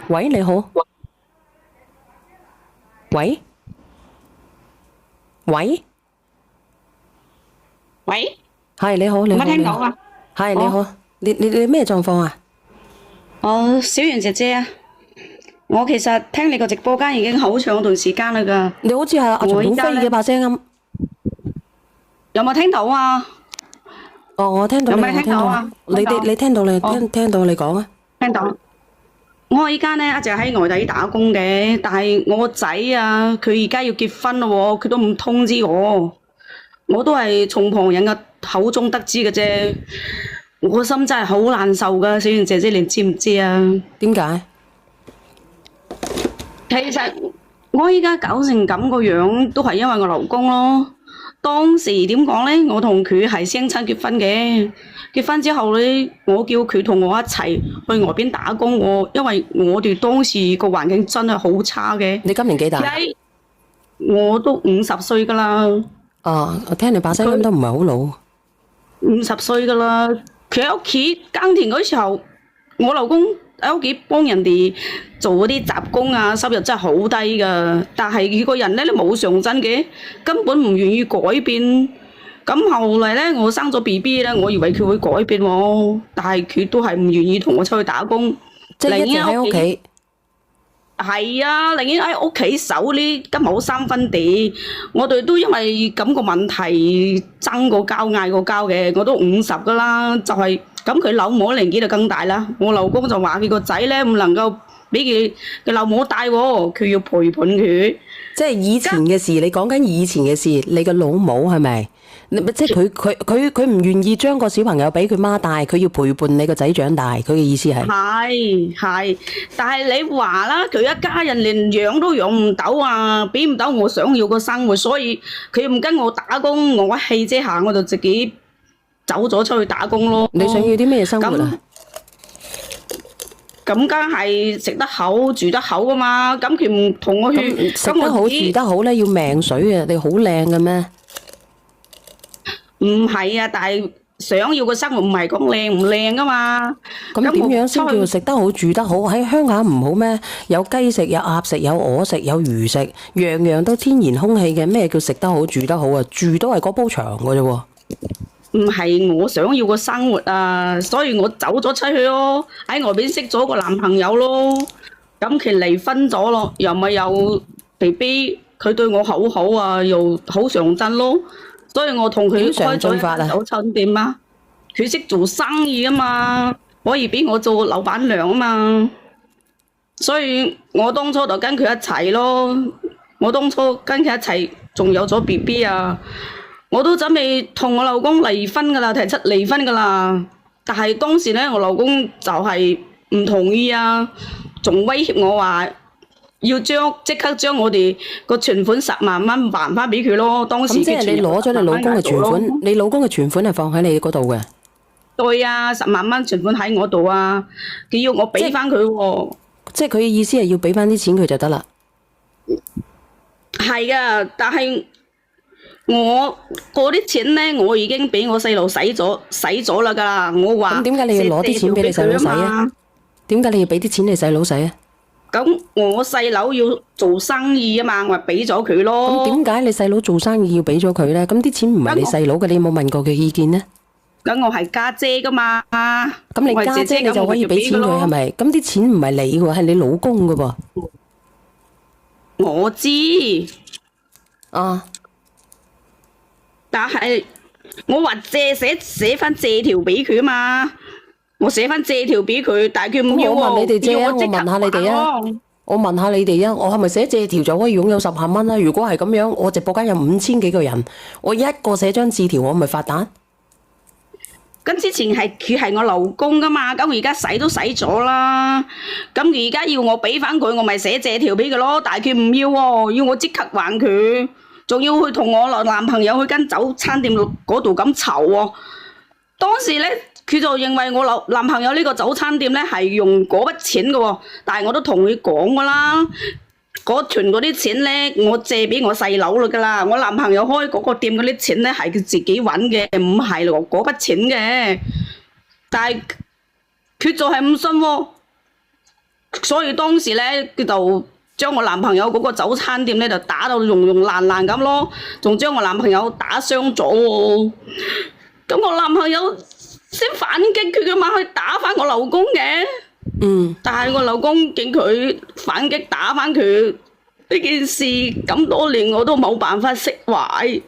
喂，你好，喂喂，喂，係你好，有冇你好，你好，聽到啊？哦，係你好，你咩狀況啊？小袁姐姐啊，我其實聽你個直播間已經好長一段時間啦㗎。你好似係阿陳我依家咧鳳飛嘅把聲咁。有冇聽到啊？哦，我聽到你，有冇我聽到聽到啊？你，聽到。你聽到你哦，聽到你講啊？聽到。我依家咧一直喺外地打工嘅，但係我個仔啊，佢而家要結婚咯喎，佢都唔通知我，我都係從旁人嘅口中得知嘅啫。我心真係好難受㗎，小袁姐姐，你知唔知啊？點解？其實我依家搞成咁個樣，都係因為我老公咯。當時點講呢？我同佢係相親結婚嘅，結婚之後呢，我叫佢同我一齊去外邊打工喎，因為我哋當時個環境真係好差嘅。你今年幾大？我都50歲㗎啦，哦，我聽你把聲音佢都唔係好老。50歲㗎啦。佢喺屋企耕田嗰時候，我老公喺屋企幫人哋做嗰啲雜工啊，收入真係好低㗎。但係佢個人咧，你冇上進嘅，根本唔願意改變。咁後嚟咧，我生咗 BB 咧，我以為佢會改變喎，但係佢都係唔願意同我出去打工，即係一直寧願喺屋企。喺屋企。係啊，寧願喺屋企守呢今冇三分地，我哋都因為咁個問題爭過交、嗌過交嘅。我都50㗎啦，就係咁佢老母年紀就更大啦。我老公就話佢個仔咧唔能夠俾佢老母帶喎，佢要陪伴佢。即係以前嘅事，你講緊以前嘅事，你個老母係咪？即係佢唔願意將個小朋友俾佢媽帶，佢要陪伴你個仔長大。佢嘅意思係？係，但係你話啦，佢一家人連養都養唔到啊，俾唔到我想要個生活，所以佢唔跟我打工，我一氣之下我就自己走咗出去打工咯。你想要啲咩生活啊？咁梗係食得好、住得好噶嘛，咁佢唔同我去，食得好住得好咧，要命水啊！你好靚嘅咩？唔係啊，但係想要個生活唔係講靚唔靚噶嘛。咁點樣先叫做食得好住得好？喺鄉下唔好咩？有雞食，有鴨食，有鵝食，有魚食，樣樣都天然空氣嘅。咩叫食得好住得好啊？住都係嗰鋪牆嘅啫喎。唔係我想要個生活啊，所以我走咗出去咯，喺外邊識咗個男朋友咯，咁佢離婚咗咯，又咪有 BB，佢對我好好啊，又好上進咯，所以我同佢點上開咗進法啊？一間早餐店啊，佢識做生意啊嘛，可以俾我做老闆娘啊嘛，所以我當初就跟佢一齊咯，我當初跟佢一齊仲有咗 BB 啊。我都準備同我老公離婚噶啦，提出離婚噶啦。但係當時咧，我老公就係唔同意啊，仲威脅我話要即刻將我哋個存款10萬蚊還翻俾佢咯。當時咁即係你攞咗你老公嘅存款，你老公嘅存款係放喺你嗰度嘅。對啊，10萬蚊存款喺我度啊，佢要我俾翻佢喎。即係佢嘅意思係要俾翻啲錢佢就得啦。係啊，但係我嗰啲錢咧，我已經俾我細路使咗啦㗎啦。我話咁點解你要攞啲錢俾你細佬使啊？點解你要俾啲錢你細佬使啊？咁我細佬要做生意啊嘛，我咪俾咗佢咯。咁點解你細佬做生意要俾咗佢咧？咁啲錢唔係你細佬嘅，你有冇問過佢意見咧？咁我係家姐㗎嘛。咁你家姐你就可以俾錢佢係咪？咁啲錢唔係你嘅，係你老公嘅噃。我知。啊！但係我話寫翻借條俾佢啊嘛，我寫翻借條俾佢，但係佢唔要喎。我問你哋借啊，我問下你哋啊，我問下你哋啊，我係咪寫借條就可以擁有10萬蚊啦？如果係咁樣，我直播間有5000幾個人，我一個寫張字條，我咪發達？咁之前佢係我老公噶嘛，咁而家使都使咗啦，咁而家要我俾翻佢，我咪寫借條俾佢咯，但係佢唔要喎，要我即刻還佢。仲要去同我男朋友去間早餐店嗰度咁嘈喎。當時咧，佢就認為我男朋友呢個早餐店咧係用嗰筆錢嘅喎，但係我都同佢講㗎啦，嗰存嗰啲錢咧，我借俾我細佬啦㗎啦。我男朋友開嗰個店嗰啲錢咧係佢自己揾嘅，唔係嗰筆錢嘅。但係佢就係唔信喎。所以當時咧，佢就將我男朋友嗰個早餐店咧就打到溶溶爛爛咁咯，仲將我男朋友打傷咗喎。咁我男朋友先反擊佢嘅嘛，去打翻我老公嘅。但係我老公見佢反擊打翻佢呢件事咁多年，我都冇辦法釋懷。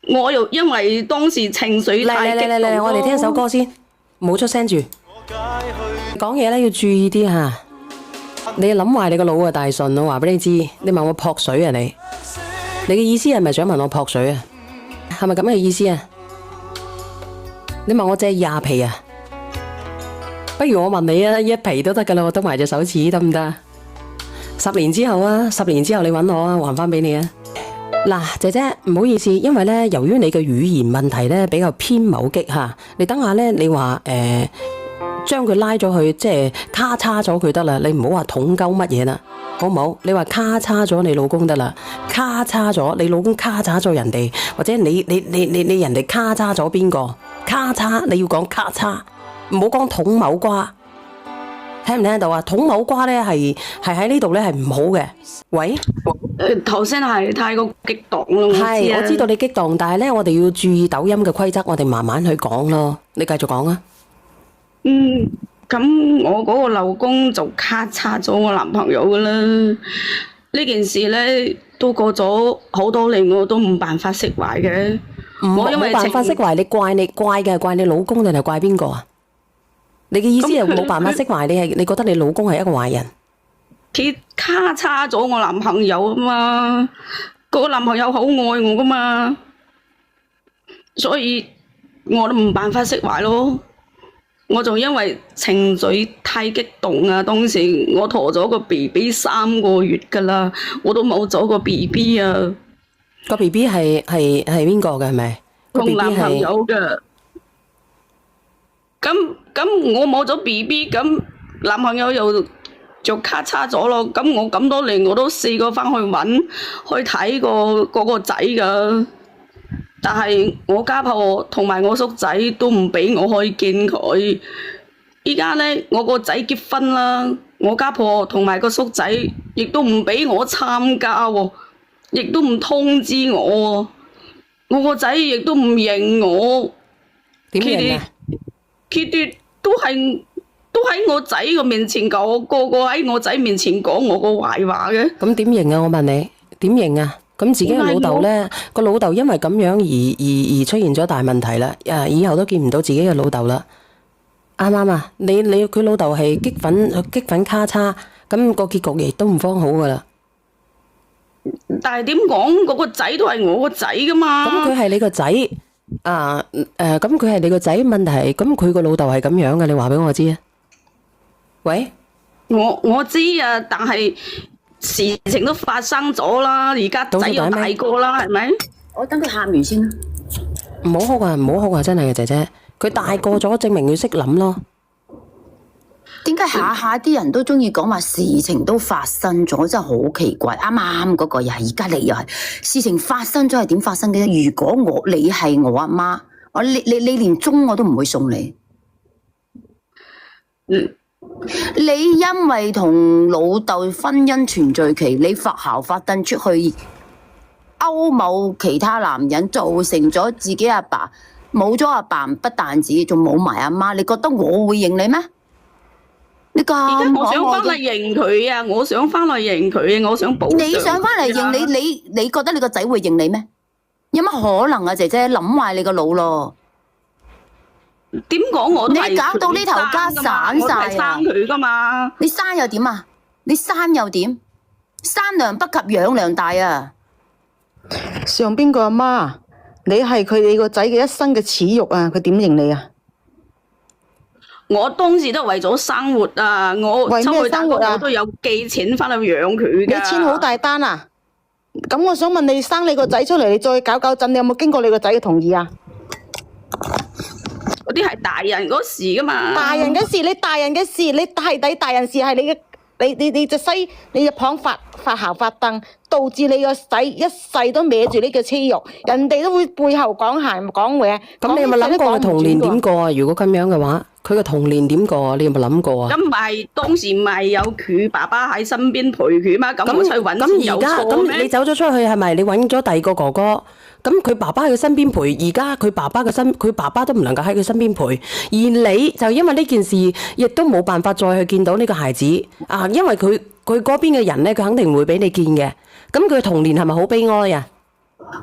我又因為當時情緒太激動咯。嚟，我哋聽首歌先，唔好出聲住。講嘢咧要注意啲吓。你諗壞你個腦啊，大順，我話俾你知。你問我撲水啊你？你嘅意思係咪想問我撲水啊？係咪咁嘅意思啊？你問我借廿皮啊？不如我問你啊，一皮都得噶啦，我得埋隻手指得唔得？10年之後啊，10年之後你搵我啊，還翻俾你啊。嗱，姐姐唔好意思，因為咧由於你嘅語言問題咧比較偏某激吓，你等下咧你話將佢拉咗去，即係咔嚓咗佢得啦，你唔好話捅鳩乜嘢啦，好唔好？你話咔嚓咗你老公得啦，咔嚓咗你老公咔嚓咗人哋，或者你人哋咔嚓咗邊個？咔嚓你要講咔嚓，唔好講捅某瓜，聽唔聽到啊？捅某瓜咧係喺呢度咧係唔好嘅。喂，頭先係太過激動咯，係我知道你激動，但係咧我哋要注意抖音嘅規則，我哋慢慢去講咯。你繼續講啊。咁我嗰個老公就咔嚓咗我男朋友噶啦。呢件事咧都過咗好多年，我都唔辦法釋懷嘅。我因為冇辦法釋懷，你怪嘅係怪你老公定係怪邊個啊？你嘅意思係冇辦法釋懷，你覺得你老公係一個壞人？佢咔嚓咗我男朋友啊嘛，個男朋友好愛我噶嘛，所以我都唔辦法釋懷咯。我仲因為情緒太激動啊，當時我陀咗個 BB 3個月噶啦，我都冇咗個 BB 啊。個 BB 係邊個嘅係咪？同男朋友嘅。咁我冇咗 BB， 咁男朋友又就咔嚓咗咯。咁我咁多年我都試過翻去揾去睇過嗰個仔噶。但係我家婆同埋我叔仔都唔俾我可以見佢。依家咧，我個仔結婚啦，我家婆同埋個叔仔亦都唔俾我參加喎，亦都唔通知我。我個仔亦都唔認我。點認啊？佢哋都喺我仔個面前講，個個喺我仔面前講我個壞話嘅。咁點認啊？我問你點認啊？咁自己嘅老豆咧，個老豆因為咁樣而出現咗大問題啦，以後都見唔到自己嘅老豆啦，啱唔啱啊？你佢老豆係激憤咔嚓，咁個結局亦都唔方好噶啦。但係點講，嗰個仔都係我個仔噶嘛。咁佢係你個仔咁佢係你個仔，問題係咁佢個老豆係咁樣嘅，你話俾我知啊？喂，我知啊，但係事情都發生咗啦，而家仔又大個啦，係咪？我等佢喊完先啦。唔好哭啊，唔好哭啊，真係嘅姐姐，佢大個咗，證明佢識諗咯。點解下下啲人都中意講話事情都發生咗，真係好奇怪。啱啱嗰個又係，而家你又係，事情發生咗係點發生嘅啫？如果你係我阿媽，你連鐘我都唔會送你。你因為同老豆婚姻存在期，你發姣發蹬出去勾某其他男人，造成咗自己阿爸冇咗阿爸，不但止，仲冇埋阿媽。你覺得我會認你咩？你咁而家我想翻嚟認佢啊！我想翻嚟認佢啊！我想補償。你想翻嚟認你覺得你個仔會認你咩？有乜可能啊，姐姐諗壞你個腦咯？點講我都係你搞到呢頭家散晒啊！生佢噶嘛？你生又點啊？你生又點？生娘不及養娘大啊！上邊個阿媽？你係你個仔嘅一生嘅恥辱啊！佢點認你啊？我當時都為咗生活啊！我為咩生活啊？我都有寄錢翻去養佢噶。你錢好大單啊！咁我想問你，生你個仔出嚟，你再搞震，你有冇經過你個仔嘅同意啊？嗰啲係大人嗰時噶嘛。大人嘅事，你大人嘅事，你係抵大人事係你嘅，你隻西，你隻蚌發姣發蹬，導致你個仔一世都孭住呢個恥辱，人哋都會背後講閒講嘢。咁你有冇諗過佢童年點過啊？如果咁樣嘅話，佢嘅童年點過啊？你有冇諗過啊？咁咪當時咪有佢爸爸喺身邊陪佢嘛？咁我出去揾錢有咁而家錯咩？咁你走咗出去係咪？你揾咗第二個哥哥，咁佢爸爸喺佢身邊陪，而家佢爸爸都唔能夠喺佢身邊陪，而你就因為呢件事，亦都冇辦法再去見到呢個孩子啊！因為佢嗰邊嘅人咧，佢肯定唔會俾你見嘅。咁佢嘅童年係咪好悲哀啊？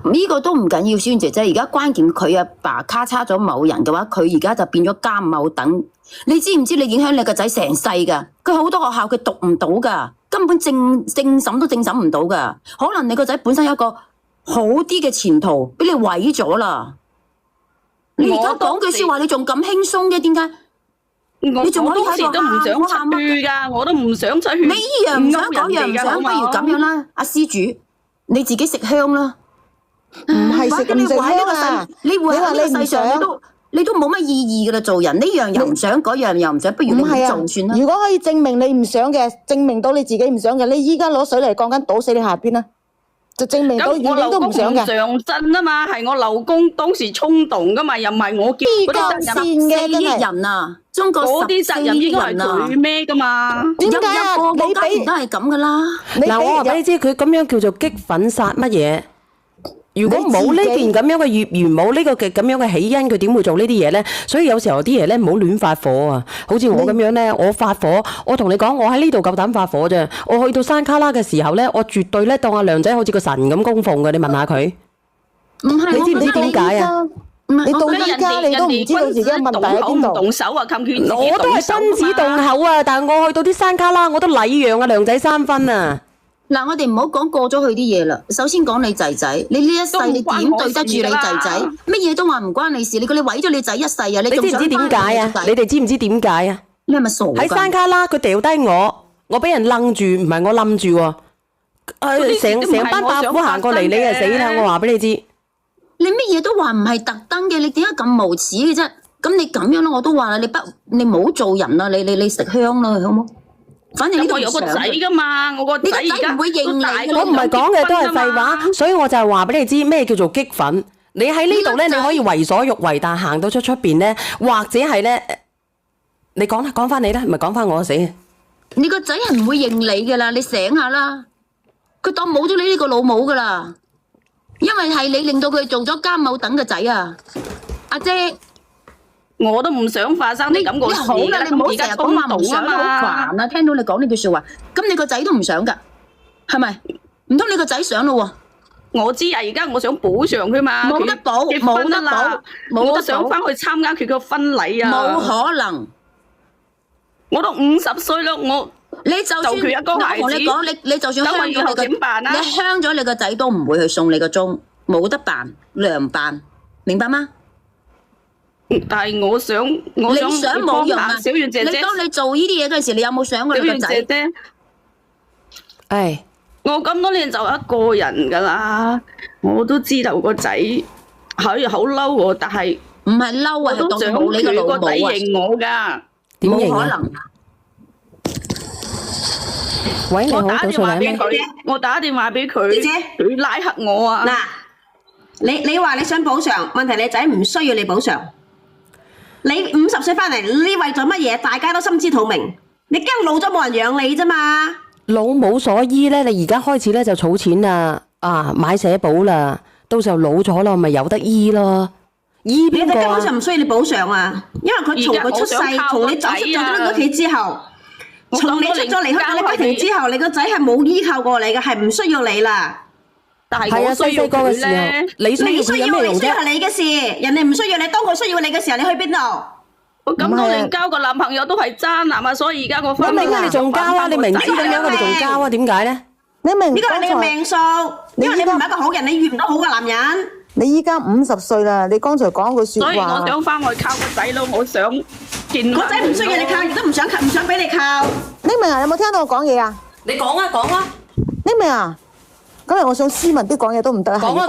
呢個都唔緊要，小娟姐姐。而家關鍵佢阿爸卡叉咗某人嘅話，佢而家就變咗監某等。你知唔知你影響你個仔成世㗎？佢好多學校佢讀唔到㗎，根本正審都正審唔到㗎。可能你個仔本身有一個好啲嘅前途，俾你毀咗啦。你而家講句説話，你仲咁輕鬆嘅？點解？你仲可以當時喺度都唔想出喊去㗎，我都唔想出去。你依樣唔想嗰樣唔想，不如咁樣啦，阿施主，你自己食香啦。唔係食唔食香啊？你活喺呢個世上，你都冇乜意義噶啦，做人呢樣又唔想，嗰樣又唔想，不如你唔做算啦。如果可以證明你唔想嘅，證明到你自己唔想嘅，你依家攞水嚟鋼筋倒死你下邊啦，就證明到遠遠都唔想嘅。上陣啊嘛，係我老公當時衝動噶嘛，又唔係我叫嗰啲責任。4億人啊，中國嗰啲責任應該係佢孭噶嘛？點解啊？你俾都係咁噶啦。嗱，我話俾你知，佢咁樣叫做激憤殺乜嘢？如果冇呢件咁樣嘅業緣，冇呢個嘅咁樣嘅起因，佢點會做呢啲嘢咧？所以有時候啲嘢咧唔好亂發火啊！好似我咁樣咧，我發火，我同你講，我喺呢度夠膽發火啫。我去到山卡拉嘅時候咧，我絕對咧當阿梁仔好似個神咁供奉嘅。你問下佢，唔係你知唔知點解啊？你到依家你都唔知道自己嘅問題喺邊度。動手啊，冚佢自己我都係君子動口啊！但係我去到啲山卡拉，我都禮讓阿梁仔3分啊！嗱，我哋唔好講過咗去啲嘢啦。首先講你仔仔，你呢一世你點對得住你仔仔？乜嘢都話唔關你事，你毀咗你仔一世啊！你知唔知點解啊？你哋知唔知點解啊？你係咪傻㗎？喺山卡拉，佢掉低我俾人楞住，唔係我冧住喎。成班伯虎行過嚟，你就死啦！我話俾你知，你乜嘢都話唔係特登嘅，你點解咁無恥嘅啫？咁你咁樣啦，我都話啦，你唔好做人啦，你食香啦，好冇？反正呢個有個仔噶嘛，我個仔而家唔會認你。我唔係講嘅都係廢話，所以我就係話俾你知咩叫做激憤。你喺呢度咧，你可以為所欲為，但行到出邊咧，或者係咧，你講啦，講翻你啦，唔係講翻我死。你個仔係唔會認你噶啦，你醒下啦。佢當冇咗你呢個老母噶啦，因為係你令到佢做咗監某等嘅仔啊，阿姐。我都唔想發生啲咁個事。好啦，你唔好成日講話唔想啦，好煩啊！聽到你講呢句說話，咁你個仔都唔想噶，係咪？唔通你個仔想咯？我知啊，而家我想補償佢嘛。冇得補，冇得補，我都想翻去參加佢個婚禮啊。冇可能，我都50歲啦，你就算佢一個孩子，我同你講，你就算香咗你個點辦啊？你香咗你個仔都唔會去送你個鐘，冇得辦，涼辦，明白嗎？但係我想冇用啊！小圓姐姐，你當你做呢啲嘢嗰陣時，你有冇想過你個仔？小圓姐姐，唉，我咁多年就一個人噶啦，我都知道個仔係好嬲我，但係唔係嬲啊，係當冇你個老母啊！認我噶，點認啊？冇可能。喂，你好，早上嚟咩？我打電話俾佢，姐姐，佢拉黑我啊！嗱，你話你想補償，問題你仔唔需要你補償。你50歲翻嚟，你為咗乜嘢？大家都心知肚明。你驚老咗冇人養你啫嘛？老冇所依咧，你而家開始咧就儲錢啦，啊買社保啦，到時候老咗啦，咪有得醫咯。醫邊個啊？你根本就唔需要你補償啊，因為佢從佢出世，從你走出咗呢個屋企之後，從你出咗離開咗呢家庭之後，你個仔係冇依靠過你嘅，係唔需要你啦。但係我需要佢咧，你需要佢有咩用啫？你需要係你嘅事，人哋唔需要你。當佢需要你嘅時候，你去邊度？我咁多年交個男朋友都係渣男啊，所以而家我分明啊，你仲交啊？你明知咁樣，佢哋仲交啊？點解咧？你明？呢個係你嘅命數，因為你唔係一個好人，你遇唔到好嘅男人。你依家50歲啦，你剛才講句説話。所以我想翻去靠個仔咯，我想見個仔唔需要你靠，亦都唔想俾你靠。你明啊？有冇聽到我講嘢啊？你講啊，講啊！你明啊？今日我想斯文啲講嘢都唔得啊！講啊，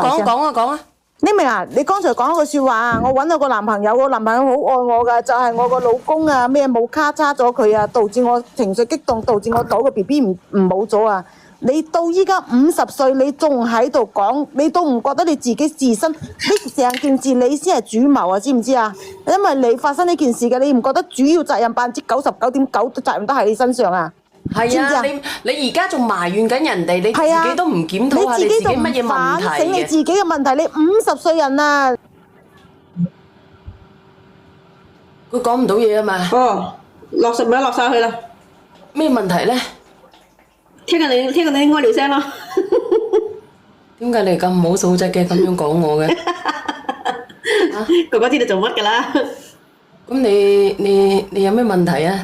講啊！你明啊？你剛才講句説話啊！我揾到個男朋友，個男朋友好愛我㗎，就係我個老公啊！咩冇卡叉咗佢啊，導致我情緒激動，導致我倒個 BB 唔冇咗啊！你到依家50歲，你仲喺度講，你都唔覺得你自己自身，你成件事你先係主謀啊，知唔知啊？因為你發生呢件事嘅，你唔覺得主要責任99.9%責任都喺你身上啊？知唔知啊？係啊，你而家仲埋怨緊人哋，你自係啊己都唔檢討下你自己你自己都乜嘢問唔反題嘅？省你自己嘅問題，你50歲人啊！佢講唔到嘢啊嘛？哦，落實咪落晒去啦。咩問題咧？聽緊你啲屙尿聲咯。點解你咁冇素質嘅咁樣講我嘅？哥哥知你做乜㗎啦？咁你有咩問題啊？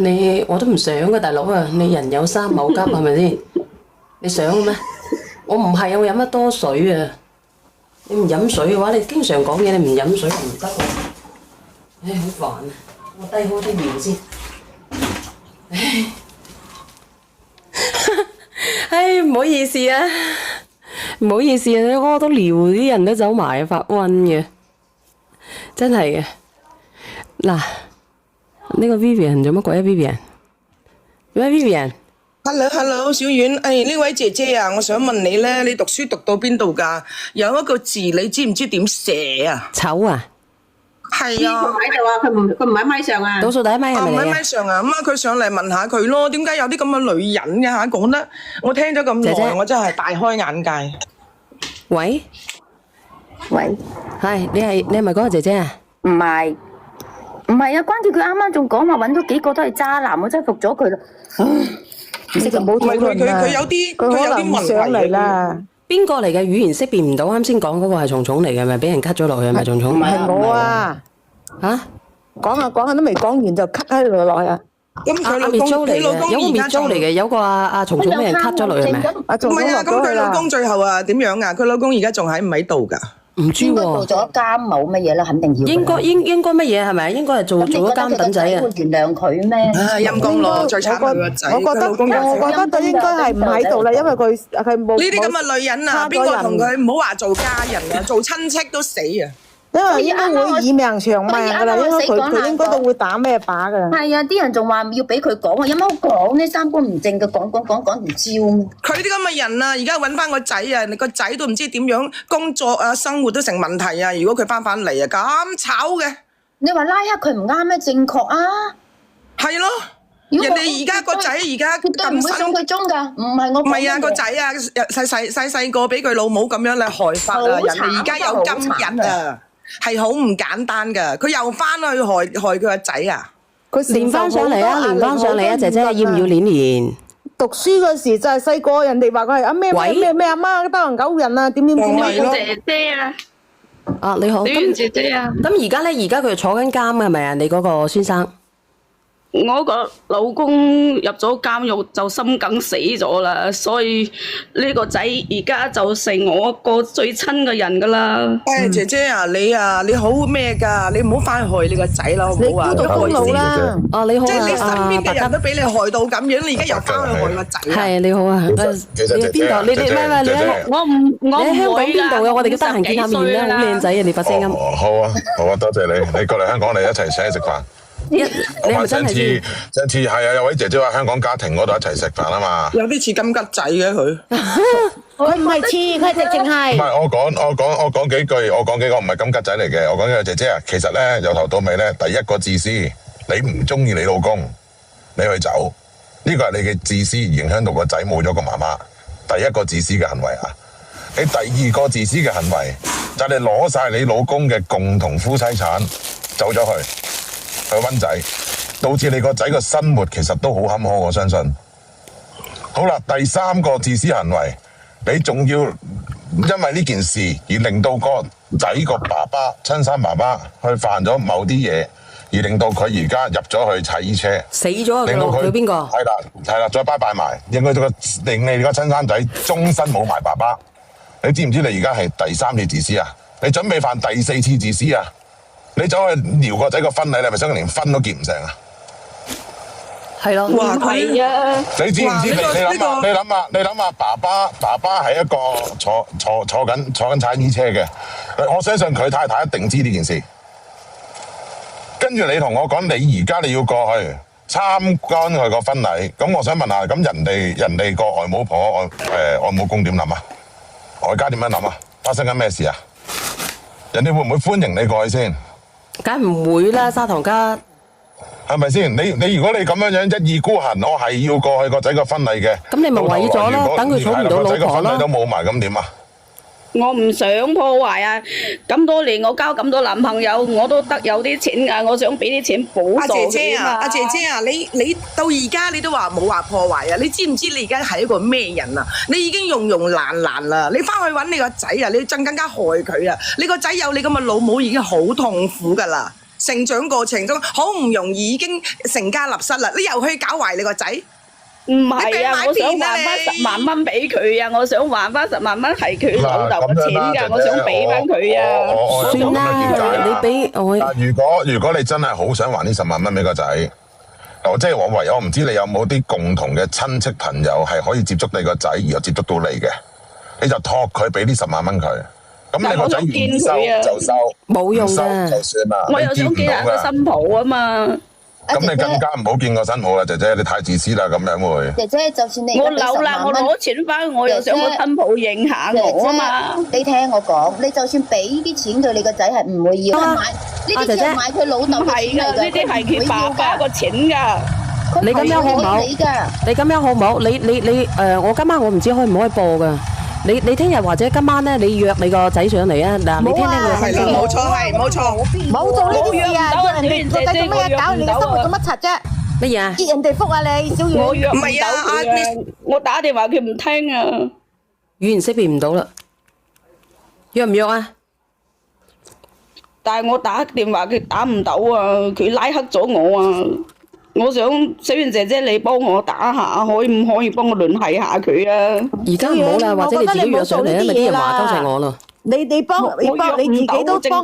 我都唔想嘅大佬啊！你人有三冇急係咪先？你想嘅咩？我唔係，我飲得多水啊！你唔飲水嘅話，你經常講嘢，你唔飲水唔得喎。唉，好煩啊！我低開啲尿先。唉，唔好意思啊，唔好意思啊！屙到尿啲人都走埋發瘟嘅，真係嘅。嗱，呢個 Vivian 做乜鬼啊 ？Vivian， 喂 Vivian， Hello， 小婉，呢位姐姐啊，我想問你咧，你讀書讀到邊度㗎？有一個字你知唔知點寫啊？醜啊！係佢啊，喺度啊，佢唔喺咪上啊。倒數第一咪係唔喺咪你啊？咪上啊，咁啊佢上嚟問下佢咯，點解有啲咁嘅女人嘅嚇？講得我聽咗咁姐姐耐，我真係大開眼界。喂，喂，係你係咪嗰個姐姐啊？唔係啊，關鍵佢啱啱仲講話揾咗幾個都係渣男，我真係服咗佢啦。你就唔好討論啦。佢有啲佢可能唔上嚟啦。邊個嚟嘅？語言識別唔到，啱先講嗰個係蟲蟲嚟嘅，咪俾人 cut 咗落去係咪蟲蟲？唔係係我啊，嚇？講下講下都未講完就 cut 喺度落去啊！咁佢老公，滅租嚟佢老嘅，有個滅公而家仲租嚟嘅，有個阿蟲蟲俾人 cut 咗落去係咪？啊，仲唔係啊，咁佢老公最後啊點樣啊？佢老公而家仲喺唔喺度㗎？唔知應該做喎，咗監某乜嘢啦，肯定要。應該乜嘢係咪？應該係做咗監等仔啊！會原諒佢咩？唉，陰公咯，最慘係佢個仔。我覺得佢老公又我覺得佢應該係唔喺度啦，因為佢冇呢啲咁嘅女人啊，邊個同佢唔好話做家人啊，做親戚都死啊！因為應該會以命償命噶啦，因為佢應該都會打咩靶噶啦。係啊，啲人仲話要俾佢講啊，有乜好講呢？三觀唔正嘅講條招咩？佢啲咁嘅人啊，而家揾翻個仔啊，你個仔都唔知點樣工作啊，生活都成問題啊！如果佢翻嚟啊，咁炒嘅，你話拉黑佢唔啱咩？正確啊！係咯，人哋而家個仔而家絕對唔會送咁新，佢中㗎，唔係我講唔係啊嘅個仔啊，細個俾佢老母咁樣嚟害法啊！好慘人哋而家有今日啊，係好唔簡單噶，佢又翻去害佢個仔啊！佢連翻上嚟啊，連翻上嚟啊，姐姐要唔要練？練？讀書嗰時就係細個，人哋話佢係咩阿媽得人狗人啊，點係咯姐姐啊，啊，你好，小圓姐姐啊，咁而家咧，而家佢坐緊監係咪啊？你嗰個先生？我個老公入咗監獄就心梗死咗啦，所以呢個仔而家就成我一個最親嘅人噶啦。姐姐啊，你好咩㗎？你唔好翻去害你個仔啦，好你唔好啊？孤獨終老啦。啊，你好即係你身啊，邊嘅白鴿，人都俾你害到咁樣，你而家又翻去害個仔啊！係你好啊，其實你喺邊度？你姐姐咩？你喺你喺香港邊度嘅？我哋叫得閒見下面啦，好靚仔啊！你把聲音，好啊，多謝你，你過嚟香港嚟一齊請食飯。你係咪真係先？上次係啊，有位姐姐話香港家庭嗰度一齊食飯啊嘛。有啲似金桔仔嘅佢，佢唔係似，佢直情唔係。係我講幾句，我講幾個唔係金桔仔嚟嘅。我講嘅姐姐啊，其實咧由頭到尾咧，第一個自私，你唔中意你老公，你去走，呢個係你嘅自私，影響到個仔冇咗個媽媽。第一個自私嘅行為啊！你第二個自私嘅行為就係你攞晒你老公嘅共同夫妻產走咗去灣仔，導致你個仔嘅生活其實都好坎坷，我相信。好啦，第三個自私行為，你仲要因為呢件事而令到個仔個爸爸親生爸爸去犯咗某啲嘢，而令到佢而家入咗去踩衣車，死咗啊！令到佢邊個？係啦，再拜拜埋，令你個親生仔終身冇埋爸爸。你知唔知你而家係第三次自私啊？你準備犯第四次自私啊？你走去撩個仔個婚禮，你係咪想佢連婚都結唔成啊？係咯，哇佢啊，你知唔知？你諗下，呢你諗下，爸爸係一個坐緊踩衣車嘅，我相信佢太太一定知呢件事。跟住你同我講，你而家你要過去，參觀佢個婚禮。咁我想問下，咁人哋個外母婆外母公點諗啊？外家點樣諗啊？發生緊咩事啊？人哋會唔會歡迎你過去先？梗唔會啦，沙糖家。係咪先？你如果你咁樣一意孤行，我係要過去個仔個婚禮嘅，咁你咪毀咗咯，等佢娶唔到老婆咯。個仔個婚禮都冇埋，咁點啊？我唔想破壞啊！咁多年我交咁多男朋友，我都得有啲錢㗎，我想俾啲錢補阿助姐姐啊，佢嘛阿姐姐啊，你到而家你都話冇話破壞啊？你知唔知你而家係一個咩人啊？你已經溶爛啦！你翻去揾你個仔啊，你更加害佢啊！你個仔有你咁嘅老母已經好痛苦㗎啦，成長過程中好唔容易已經成家立室啦，你又去搞壞你個仔？唔係啊，我想還翻10萬蚊俾佢啊！我想還翻10萬蚊係佢老豆嘅錢㗎，我想俾翻佢啊！算啦，你俾我。如果你真係好想還呢10萬蚊俾個仔，即係我唔知你有冇啲共同嘅親戚朋友係可以接觸你個仔，而又接觸到你嘅，你就託佢俾呢10萬蚊佢。咁你個仔願意收就收，冇用收嘅就算啦。我又想見下個新抱啊嘛！咁你更加唔好見個新抱啦，姐姐，你太自私啦，咁樣會。姐姐，就算你我老啦，我攞錢翻，我又想個新抱認下我啊嘛！你聽我講，你就算俾啲錢佢，你個仔係唔會要買。呢啲錢係買佢老豆嘅錢嚟㗎，呢啲係佢爸爸個錢㗎。你咁樣好唔好？你咁樣好唔好？你我今晚我唔知可唔可以播㗎。你聽日或者今晚咧，你約你個仔上嚟啊！嗱，你聽聽佢係啦，冇錯。冇做呢啲事啊！約人哋個仔做咩啊？搞你嘅生活做乜柒啫？乜嘢啊？結人哋福啊你，小我遠。約唔到佢啊！我打電話佢唔聽啊！語言識別唔到啦，約唔約啊？但係我打電話佢打唔到啊！佢拉黑咗我啊！我想小圓姐姐你幫我打下，可唔可以幫我聯繫下佢啊？而家唔好啦，或者你自己約上嚟，因為啲人話鳩晒我咯。你幫你自己都幫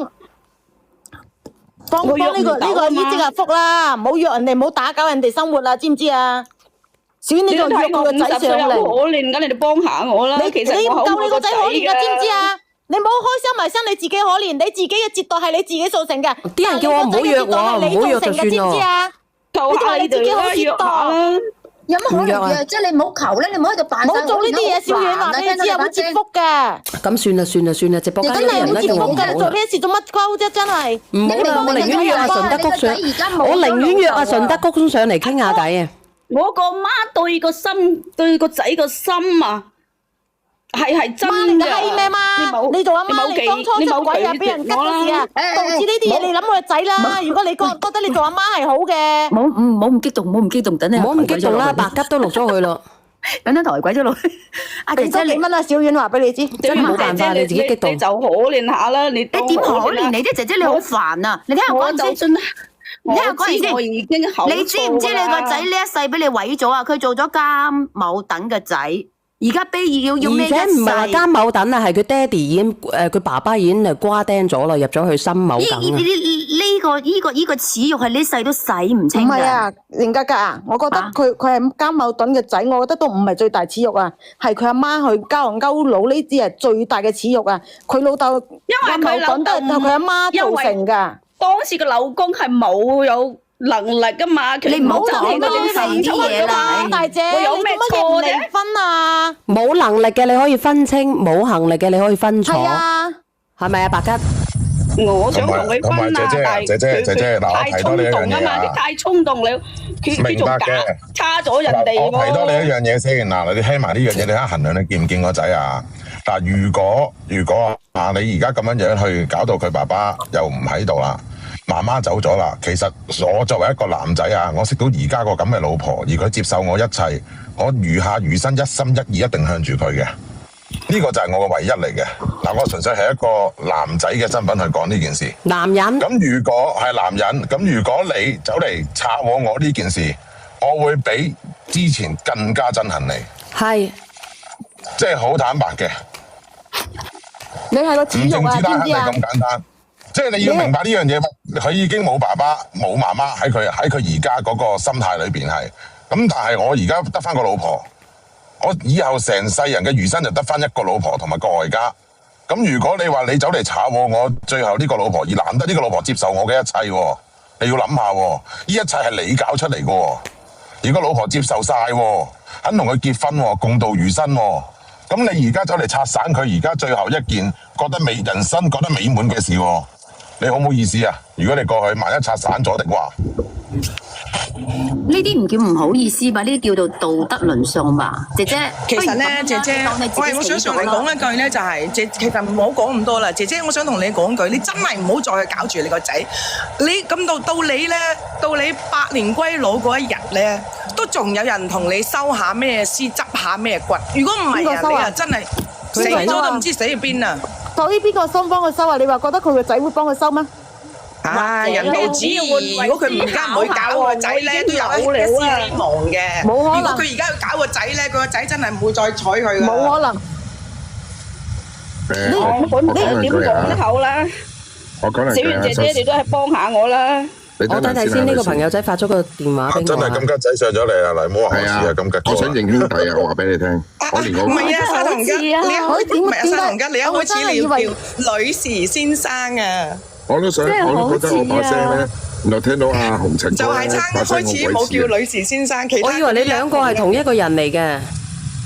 呢個已經係福啦，唔好約人哋，唔好打攪人哋生活啦，知唔知啊？小遠你就約佢個仔上嚟，可憐，咁你哋幫下我啦。其實你唔夠你個仔可憐噶，知唔知啊？啊？你唔好開心埋身，你自己可憐，你自己嘅折墮係你自己造成嘅。啲人叫我唔好約我，唔好約就算咯。求下你哋啦，約下啦。有乜可能嘅？即係你唔好求咧，你唔好喺度扮晒。唔好做呢啲嘢，小遠話俾你知啊，會接福嘅。咁算啦，直播間啲人咧叫我唔好做呢啲事做乜鳩啫？真係唔好啦，我寧願約阿順德谷上，我寧願約阿順德谷上嚟傾下偈啊！我個媽對個心，對個仔個心啊！係真㗎，係咩嘛？你做阿媽，你當初出軌啊，俾人吉嗰時啊，導致呢啲嘢，你諗我個仔啦。如果你覺得你做阿媽係好嘅，唔好咁激動，唔好咁激動，等你唔好咁激動啦，白吉都錄咗佢咯，等陣抬鬼咗落去。阿姐姐，俾多幾蚊啊，小遠話俾你知，真係冇辦法，你自己激動你就可憐下啦。你點可憐你啫？姐姐你好煩啊！你聽我講先，你聽我講先。我已經口你知唔知你個仔呢一世俾你毀咗啊？佢做咗監某等嘅仔。而家要咩一世？而且唔係話監某等啊，係佢爹哋已經佢爸爸已經瓜釘咗啦，入咗去深某等啊！呢個恥辱係呢世都洗唔清㗎。唔係啊，凌格格啊，我覺得佢係監某等嘅仔，我覺得都唔係最大恥辱啊，係佢阿媽去交人勾佬呢啲係最大嘅恥辱啊！佢老豆因為佢老豆都係佢阿媽造成㗎。當時個老公係冇有能力噶嘛，你唔好講嗰啲細啲嘢啦，大姐，我有咩錯啫？離婚啊！冇能力嘅你可以分清，冇行力嘅你可以分錯，係咪啊？白吉，我想同佢分啊，但係姐姐，嗱，我太衝提多你一樣動啊嘛，嘢啊佢太衝動了，佢仲差咗人哋喎。我提多你一樣嘢先，嗱，你聽埋呢樣嘢，你睇衡量你見唔見個仔啊？嗱，如果啊，你而家咁樣去搞到佢爸爸又唔喺度啦。媽媽走咗啦，其實我作為一個男仔啊，我識到而家個咁嘅老婆，而佢接受我一切，我餘下餘生一心一意一定向住佢嘅，呢個就係我嘅唯一嚟嘅。嗱，我純粹係一個男仔嘅身份去講呢件事。男人。咁如果係男人，咁如果你走嚟插我呢件事，我會比之前更加憎恨你。係。即係好坦白嘅。你係個恥辱啊，知唔知啊？咁簡單。即係你要明白呢樣嘢，佢已經冇爸爸冇媽媽喺佢而家嗰個心態裏邊係咁，但係我而家得翻個老婆，我以後成世人嘅餘生就得翻一個老婆同埋個外家。咁如果你話你走嚟炒我最後呢個老婆，而難得呢個老婆接受我嘅一切，你要諗下喎，呢一切係你搞出嚟嘅喎。如果老婆接受晒喎，肯同佢結婚喎，共度餘生喎，咁你而家走嚟拆散佢，而家最後一件覺得人生覺得美滿嘅事喎，你好唔好意思啊？如果你過去萬一拆散咗的話，呢啲唔叫唔好意思吧？呢啲叫做道德淪喪吧，姐姐。其實咧，姐姐，喂，我想上嚟講一句咧，就係其實唔好講咁多啦，姐姐，我想同你講句，你真係唔好再去搞住你個仔。你咁到你咧，到你百年歸老嗰一日咧，都仲有人同你收下咩屍，執下咩骨。如果唔係啊，你啊真係死咗都唔知死去邊啊！所以邊個想幫佢收啊？你話覺得佢個仔會幫佢收咩？人哋旨意，如果佢而家唔會搞個仔咧，都有一絲希望嘅。冇可能。如果佢而家要搞個仔咧，佢個仔真係唔會再睬佢噶。冇可能。你點講得好啦？我講嚟小圓姐姐，你都係幫下我啦。我睇睇先，呢個朋友仔發咗個電話俾我。真係金吉仔上咗嚟啊！嚟唔好話我知啊，金吉。我想認兄弟啊！我話俾你聽，我連我唔係啊，沙糖吉，你一開始唔係啊，沙糖吉，你一開始你要叫女士先生啊。我都想，我都覺得我把聲咧，然後聽到阿紅塵就係差一開始冇叫女士先生，其他我以為你兩個係同一個人嚟嘅。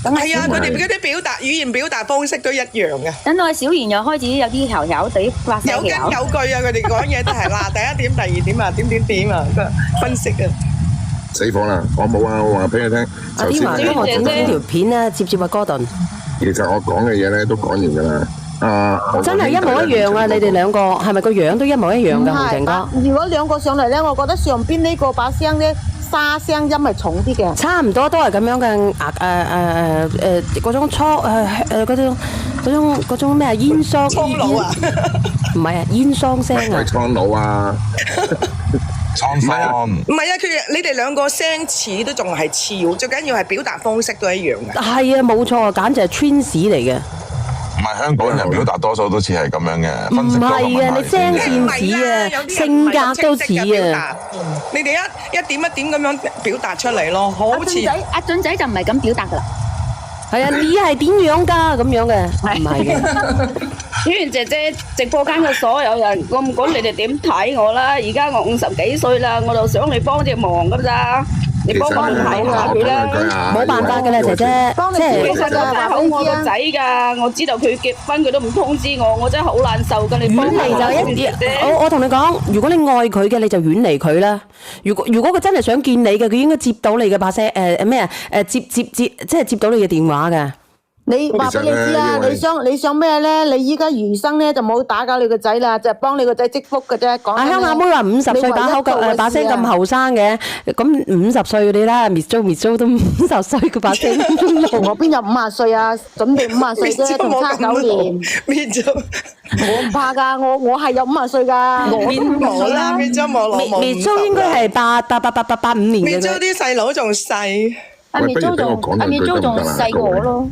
係啊，佢哋嗰啲語言表達方式都一樣嘅。等到小賢又開始有啲姣姣地發聲有根有據啊！佢哋講嘢都係嗱，第一點、第二點啊，點啊，分析啊。死火啦！我冇啊！我話俾你聽。阿天華幫我整咗呢條片咧，接阿哥頓。其實我講嘅嘢咧都講完㗎啦。真係一模一樣啊！你哋兩個係咪個樣都一模一樣㗎？紅情哥。如果兩個上嚟咧，我覺得上邊呢個把聲咧沙聲音係重啲嘅。差唔多都係咁樣嘅嗰種嗰種咩啊煙嗓。蒼老啊！唔係啊，煙嗓聲啊。係蒼老啊！蒼嗓。唔係啊，你哋兩個聲似都仲係似，最緊要係表達方式都一樣嘅。係啊，冇錯，簡直係 twins 嚟嘅。唔係香港人表達多數都似係咁樣嘅，唔係啊，你聲線似啊，性格都似啊。你哋一點一點咁樣表達出嚟咯，好似阿俊仔就唔係咁表達噶啦。係啊，你係點樣㗎咁樣嘅？唔係嘅。小圓姐姐，直播間嘅所有人，我唔管你哋點睇我啦。而家我50幾歲啦，我就想你幫隻忙㗎咋。你幫我睇下佢啦，冇辦法㗎啦，姐姐，即係其實我真係好愛個仔㗎，我知道佢結婚佢都唔通知我，我真係好難受㗎。你遠離就一啲，我同你講，如果你愛佢嘅，你就遠離佢啦。如果佢真係想見你嘅，佢應該接到你嘅把聲咩啊？接即係接到你嘅電話㗎。你話俾你知啦，你想咩咧？你依家餘生咧就冇打攪你個仔啦，就係幫你個仔積福嘅啫。講阿香阿妹話50歲把聲咁後生嘅，咁50歲你啦，Miss Jo 都50歲佢把聲。我邊有50歲啊？準備50歲啫，仲差9年。Miss Jo，我唔怕㗎，我係有50歲㗎。我冇啦，Miss Jo 冇冇。Miss Jo 應該係85年嘅。 Miss Jo 啲細佬仲細。阿 Miss Jo 仲細我咯。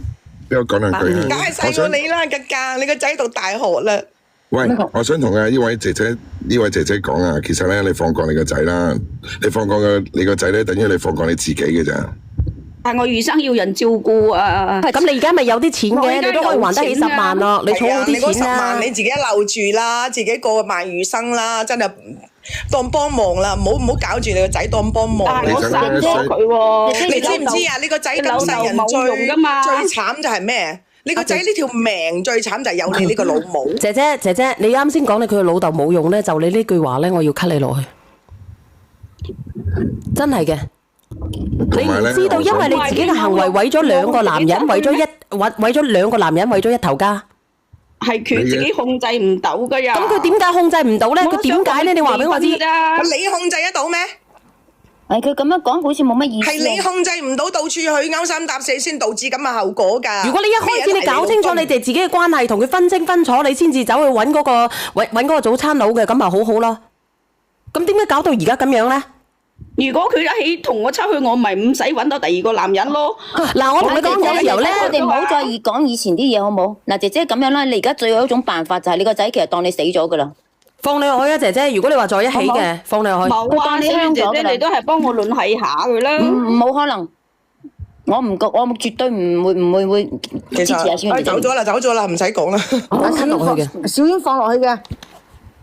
俾我講兩句啊！梗係細過你啦，更加你個仔讀大學啦。喂，我想同呢位姐姐講啊，其實咧你放過你個仔啦，你放過你個仔咧，等於你放過你自己嘅咋。但我餘生要人照顧啊！咁你而家咪有啲錢嘅，你都可以還得起10萬咯。你儲好啲錢啦。你嗰10萬你自己留住啦，自己過埋餘生啦，真係當幫忙啦，唔好搞住你個仔當幫忙。我散咗佢喎，你知唔知啊？你個仔咁世人最慘就係咩？你個仔呢條命最慘就係有你呢個老母。姐姐，你啱先講你佢老豆冇用咧，就你呢句話咧，我要 cut 你落去，真係嘅。你唔知道，因為你自己嘅行為毀咗2個男人，毀咗2個男人，毀咗一頭家。係佢自己控制唔到噶呀。咁佢點解控制唔到咧？佢點解咧？你話俾我知。你控制得到咩？係佢咁樣講，好似冇乜意思。係你控制唔到，到處去勾三搭四，先導致咁嘅後果㗎。如果你一開始你搞清楚你哋自己嘅關係，同佢分清分楚，你先至走去揾嗰個早餐佬嘅，咁咪好好咯。咁點解搞到而家咁樣咧？如果佢一起同我出去，我咪唔使揾到第2個男人咯。嗱，我同你講有時候咧，我哋唔好再講以前啲嘢好冇？嗱，姐姐咁樣啦，你而家最好一種辦法就係你個仔其實當你死咗噶啦。放你落去啊，姐姐！如果你話在一起嘅，放你落去。冇啊，小圓姐姐，你都係幫我聯繫下佢啦。冇可能，我絕對唔會支持阿小圓姐姐。走咗啦，唔使講啦。小英放落去嘅。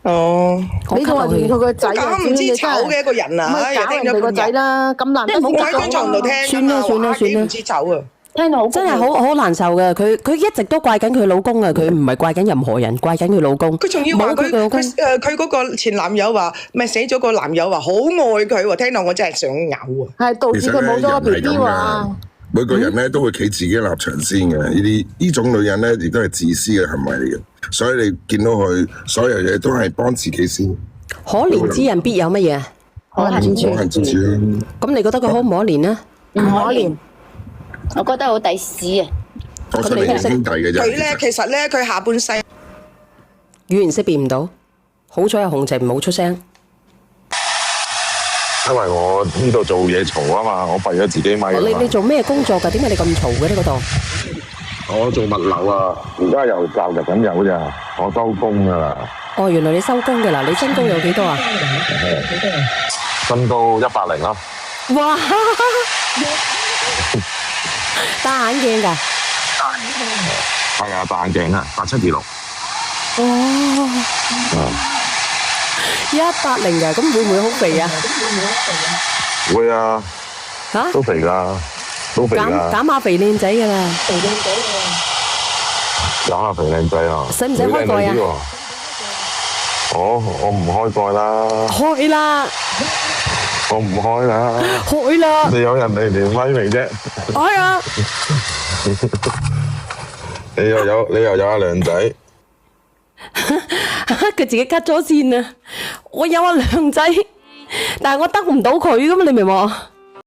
哦，你仲話連佢個仔啊，咁唔知醜嘅一個人啊，唔係搞又聽咗人哋個仔啦，咁難得我喺張床度聽算啦算啦算啦唔知醜啊！聽到好真係好難受嘅。佢一直都怪緊佢老公啊，佢唔係怪緊任何人，怪緊佢老公。佢仲要話冇佢老公佢嗰個前男友話，咪死咗個男友話好愛佢喎，聽到我真係想嘔啊！係導致佢冇咗個 B B 話。每個人咧都會企自己立場先嘅，呢種女人咧亦都係自私嘅行為嚟嘅，所以你見到佢所有嘢都係幫自己先。可憐之人必有乜嘢啊？可能可能之處啦。咁你覺得佢可唔可憐啊？唔可憐，我覺得好抵死啊！我想你係兄弟嘅啫。佢咧其實咧佢下半世語言識別唔到，好彩阿紅情冇出聲。因為我呢度做嘢嘈啊嘛，我閉咗自己咪啊嘛。你做咩工作㗎？點解你咁嘈嘅呢嗰度？我做物流啊，而家又就入緊油咋，我收工噶啦。哦，原來你收工嘅啦，你身高有幾多啊？身高180啦。哇！戴眼鏡㗎？係啊，戴眼鏡啊，8726。哦。180㗎，咁會唔會好肥啊？會啊。嚇？都肥㗎，都肥㗎。減下肥靚仔㗎啦。減下肥靚仔啊！使唔使開蓋啊？我唔開蓋啦。開啦！我唔開啦。開啦！你有人嚟連威未啫？開啊！你又有阿亮仔。佢自己 cut 咗線啊！我有阿亮仔，但係我得唔到佢㗎嘛，你明冇？